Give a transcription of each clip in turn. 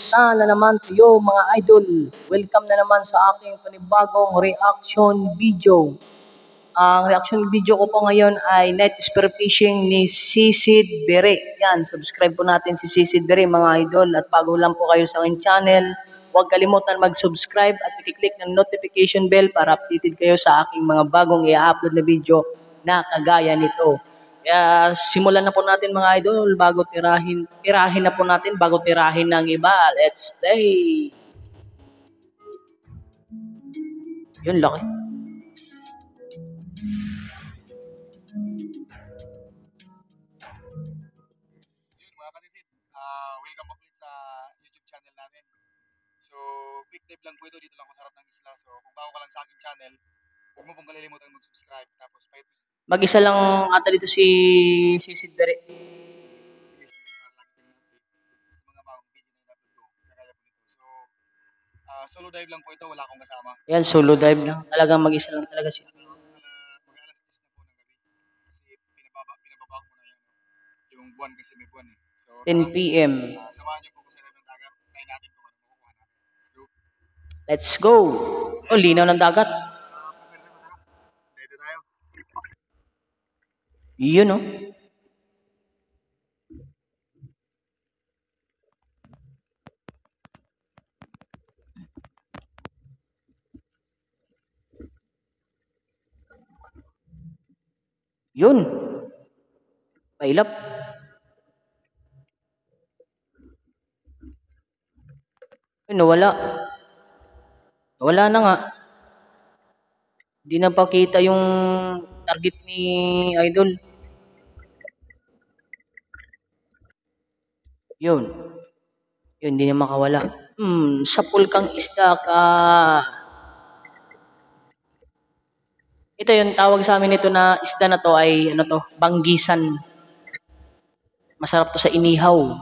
Kumusta na naman kayo mga idol? Welcome na naman sa aking panibagong reaction video. Ang reaction video ko po ngayon ay Night Spearfishing ni Sisid Bere. Yan, subscribe po natin si Sisid Bere mga idol. At bago lang po kayo sa aking channel, huwag kalimutan mag-subscribe at i-click ng notification bell para updated kayo sa aking mga bagong i-upload na video na kagaya nito. Kaya simulan na po natin mga idol bago tirahin na po natin bago tirahin ng iba. Let's play! Yun, laki. Mga katisid, welcome back ulit sa YouTube channel natin. So, quick dive lang po ito, dito lang ako sa harap ng isla. So, kung bago ka lang sa aking channel, huwag mo pong kalilimutan mag-subscribe. Tapos, Mag-isa lang ata dito si Sid Bere. sa mga bagong video na in-upload ko, kagaya po nito. So, solo dive lang po ito, wala akong kasama. Yan, solo dive lang. Talagang mag-isa lang talaga siya. Mag-alas 10 na po ng gabi. Kasi pinababa ko na yan. Yung buwan kasi may buwan eh. So, 10 p.m. Samahan niyo po ko sa ilalim ng dagat. Try natin kung ano makukuha natin. Let's go! Oh, linaw ng dagat. Dito tayo. Yun, oh. Yun. Pailap. Ay, nawala. Nawala na nga. Hindi na pakita yung target ni Idol. Yun. Yun, hindi na makawala. Sapul kang isda ka. Ito yung tawag sa amin nito na isda na to ay ano to, banggisan. Masarap to sa inihaw.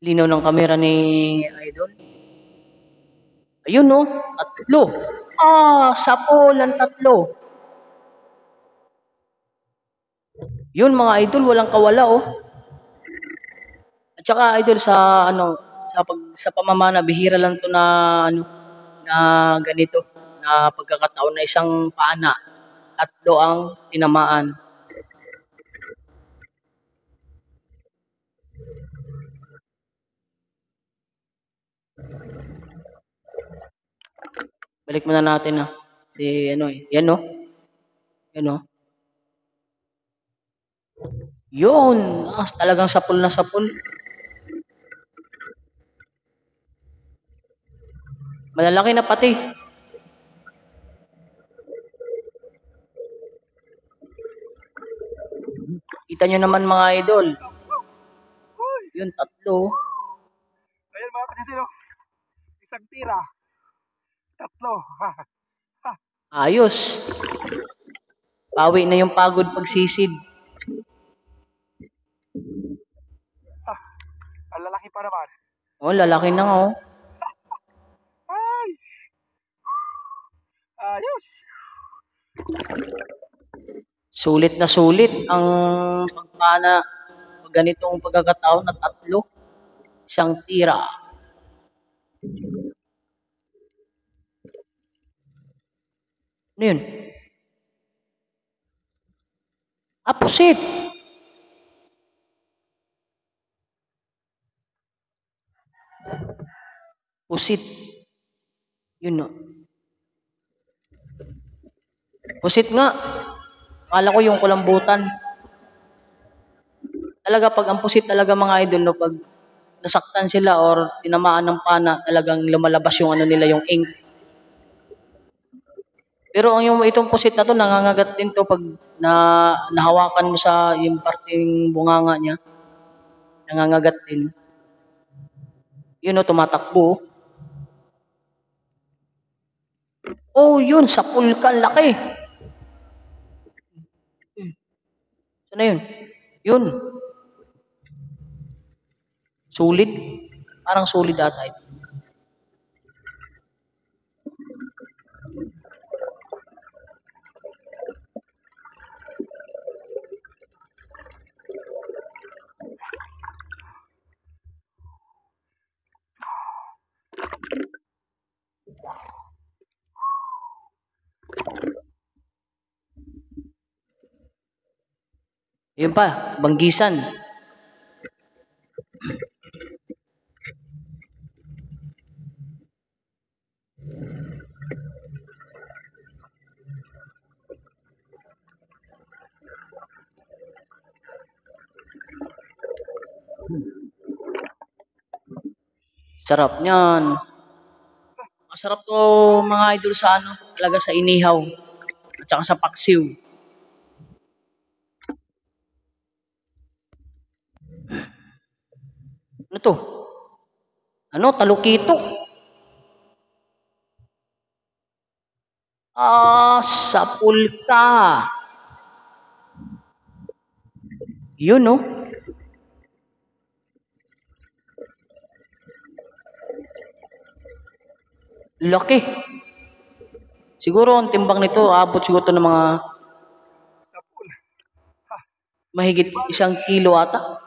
Linaw ng kamera ni Idol. Ayun no, tatlo. Sapol ang tatlo. Yun mga idol, walang kawala oh. At saka idol sa ano, sa pamamana bihira lang to na ano na ganito na pagkakataon na isang pana tatlo ang tinamaan. Balik muna natin si ano yan no. Yan no. Yun, talagang sapul na sapul. Malalaki na pati. Kita nyo naman mga idol. Yun, tatlo. Ayan mga kasisino, isang tira. Tatlo. Ayos. Pawi na yung pagod pagsisid. Ang lalaki pa naman. Oh, lalaki na nga oh. Ay! Ayos! Sulit na sulit ang pagpana pag ganitong pagkakataon na tatlo. Isang tira. Ano yun? Pusit. Pusit. Yun no. Pusit nga. Akala ko yung kulambutan. Talaga pag ang pusit talaga mga idol no, pag nasaktan sila or tinamaan ng pana, talagang lumalabas yung ano nila, yung ink. Pero ang yung itong pusit na to, nangangagat din to pag nahawakan mo sa yung parting bunganga niya. Nangangagat din. Yun o, tumatakbo. Oh, yun, sapul ka, laki. Saan yun? Yun. Sulit. Parang sulit ata ito. Ayun pa, Banggisan. Sarap niyan. Masarap to mga idol sa ano, talaga sa inihaw. At saka sa paksiw. Ano to? Ano? Talukito. Sapul ka. Yun, no? Laki. Siguro ang timbang nito, abot siguro to ng mga Sapul. mahigit 1 kilo ata.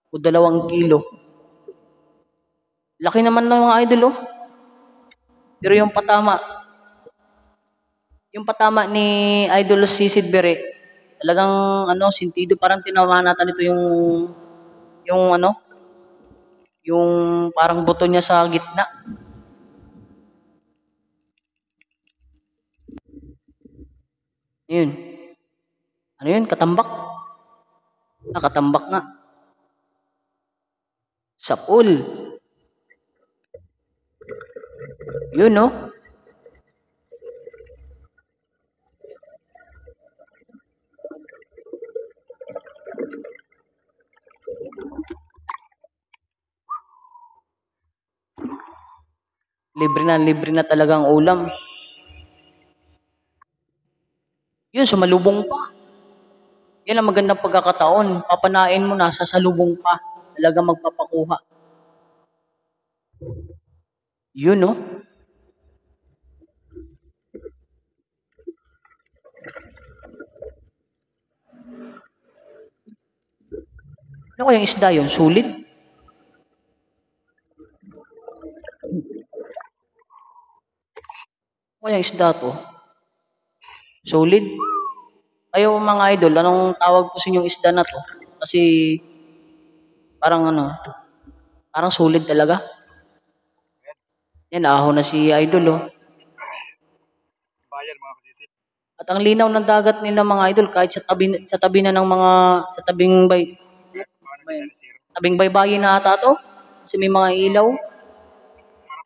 O 2 kilo. Laki naman ng mga idol, oh. Pero yung patama ni Idol Sisid Bere, talagang ano, sintido parang tinawanatan nito yung ano, yung parang buto niya sa gitna. Yun. Ano yun? Katambak. Katambak nga. Sapul. Yun, no? Libre na talagang ulam. Yun, sumalubong pa. Yan ang magandang pagkakataon. Papanain mo na, sasalubong pa. Talagang magpapakuha. Yun, no? Ano kayang isda yun? Sulit? Ano kayang isda to? Solid? Ayaw mga idol, anong tawag po sa inyong isda na to? Kasi parang ano, parang solid talaga. Yan, ahon na si idol, oh. Bayan mga kasisid. At ang linaw ng dagat nila mga idol, kahit sa tabi na ng mga, sa tabing Paano hindi na zero? tabing baybayin na ata to. Kasi may mga ilaw.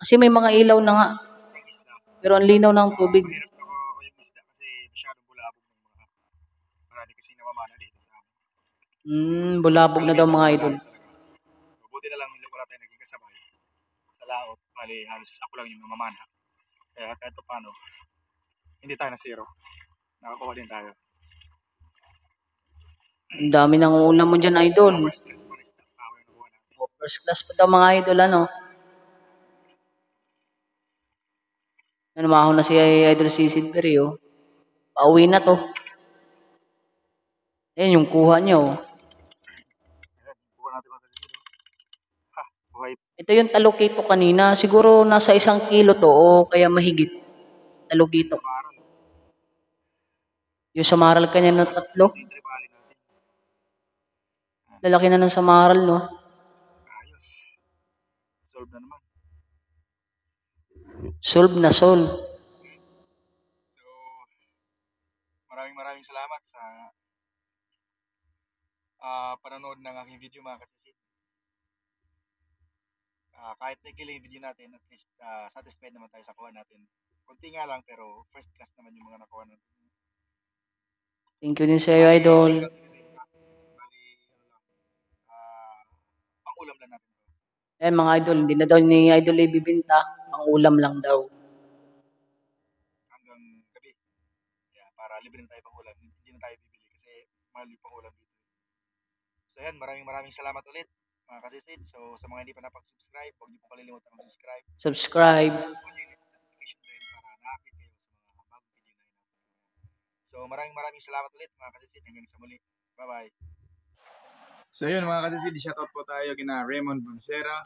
Kasi may mga ilaw na nga. Ng isla. Pero ang linaw ng tubig. Mahirap na ako yung isda kasi masyadong bulabog ng mga marami kasi namamana dito sa amin. Bulabog na daw mga idol. Mabuti na lang wala tayong naging kasabay sa laot. Bali, halos ako lang yung namamana. Kaya kahit pa paano, hindi tayo na zero. Nakakuha din tayo. Ang dami ng ulam mo dyan, idol. First class pa rin isda. Tama yung nakuha natin. First class pa daw mga idol, ano. Namahon na si Idol Sisid Peri, oh. Pauwi na to. Ayan yung kuha niya, oh. Ayan, kuha natin mga kasisid. Ha, buhay. Ito yung talukito kanina. Siguro nasa 1 kilo to o kaya mahigit. Talukito. Maral. Yung samaral kanya na 3. Hindi tribali natin. Lalaki na ng samaral, no? Ayos. Solve na naman. Solve na solve. So, maraming salamat sa panonood ng aking video mga kasisid. Kahit naikili yung video natin, at least satisfied naman tayo sa kuha natin. Kunti nga lang pero first class naman yung mga nakuha natin. Thank you din sa iyo, idol. Bali, ano lang, pang-ulam lang natin. Ayan mga idol, hindi na daw ni idol ibibinta. Pang ulam lang daw. Hanggang gabi. Yeah, para libre na tayo pang-ulam. Hindi na tayo bibili kasi mahal yung pang-ulam dito. So yan, maraming salamat ulit mga kasisid. So sa mga hindi pa napag-subscribe, huwag niyo po kalilimutan mag-subscribe. Subscribe. Notification bell para na-update kayo sa mga bagong video na ina-upload. So maraming salamat ulit mga kasisid. Hanggang sa muli. Bye-bye. So yun mga kasisid, shoutout po tayo kina Raymond Bunsera,